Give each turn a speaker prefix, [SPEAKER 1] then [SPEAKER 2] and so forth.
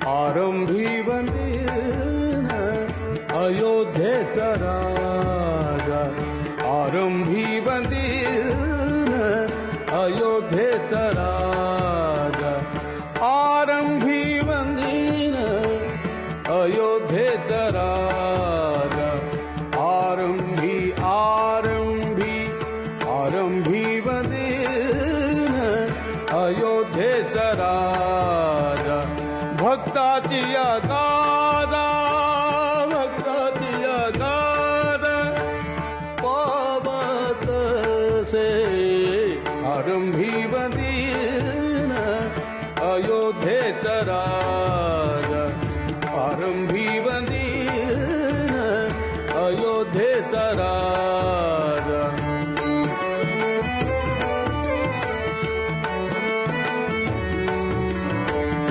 [SPEAKER 1] आरंभी वंदीन अयोध्येचा राजा, आरंभी वंदीन अयोध्येचा राजा, आरंभी वंदीन अयोध्येचा राजा, आरंभी आरंभी आरंभी वंदीन अयोध्येचा राजा, भक्ताची या दादा, भक्ताची या दादा पावत से, आरंभी वंदीन अयोध्येचा राजा, आरंभी